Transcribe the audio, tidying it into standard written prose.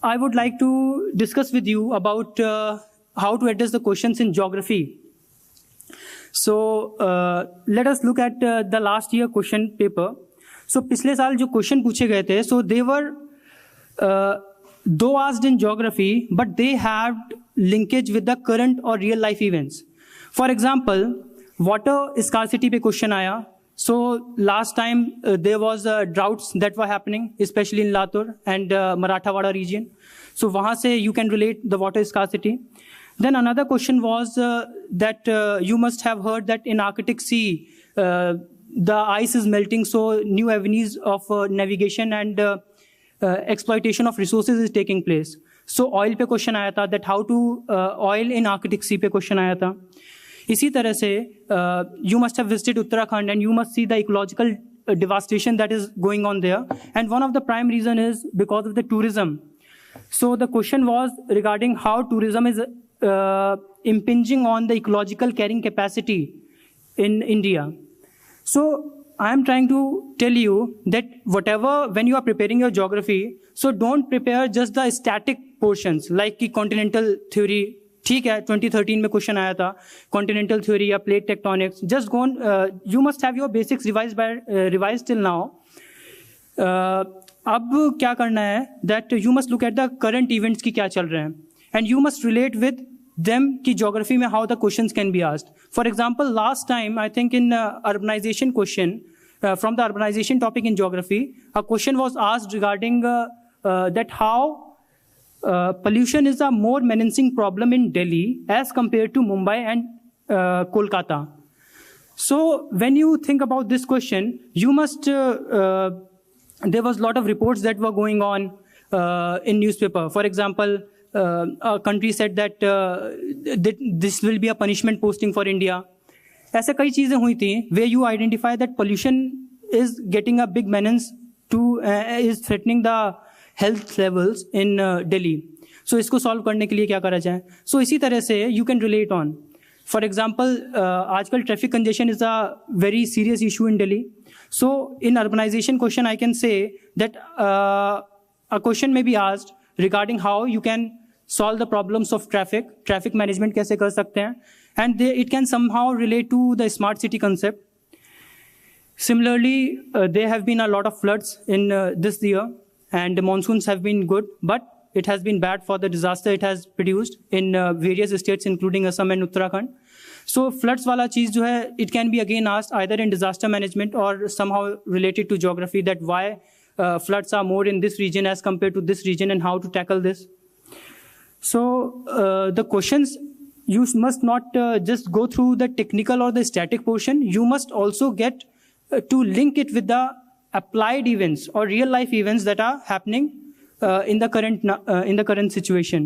I would like to discuss with you about how to address the questions in geography. So let us look at the last year question paper. So पिछले साल जो question पूछे गए थे, so they were though asked in geography, but they had linkage with the current or real life events. For example, water scarcity पे question आया. So last time there was droughts that were happening, especially in Latur and Marathwada region. So वहाँ से you can relate the water scarcity. Then another question was that you must have heard that in Arctic Sea the ice is melting, so new avenues of navigation and exploitation of resources is taking place. So oil पे question आया था, that how to oil in Arctic Sea पे question आया था. इसी तरह से you must have visited Uttarakhand and you must see the ecological devastation that is going on there, and one of the prime reason is because of the tourism. So the question was regarding how tourism is impinging on the ecological carrying capacity in India. So I am trying to tell you that whatever, when you are preparing your geography, so don't prepare just the static portions like की continental theory. ठीक है, 2013 में question आया था continental theory या plate tectonics. Just go on, you must have your basics revise till now. अब क्या करना है, that you must look at the current events की क्या चल रहे हैं and you must relate with them की ज्योग्राफी में how the questions can be asked. For example last time I think in urbanisation question from the urbanisation topic in geography a question was asked regarding that how pollution is a more menacing problem in Delhi as compared to Mumbai and Kolkata. So when you think about this question, you must, there was a lot of reports that were going on in newspaper. For example, a country said that this will be a punishment posting for India. ऐसे कई चीज़ें हुई थी where you identify that pollution is getting a big menace to, is threatening the health levels in Delhi. So इसको solve करने के लिए क्या करा जाए. सो इसी तरह से you can relate on. For example आजकल traffic congestion is a very serious issue in Delhi. So in urbanisation question I can say that a question may be asked regarding how you can solve the problems of traffic management कैसे कर सकते हैं, and it can somehow relate to the smart city concept. Similarly, there have been a lot of floods in this year. And the monsoons have been good, but it has been bad for the disaster it has produced in various states, including Assam and Uttarakhand. So floods wala cheez jo hai, it can be again asked either in disaster management or somehow related to geography, that why floods are more in this region as compared to this region and how to tackle this. So the questions, you must not just go through the technical or the static portion. You must also get to link it with the applied events or real life events that are happening in the current situation.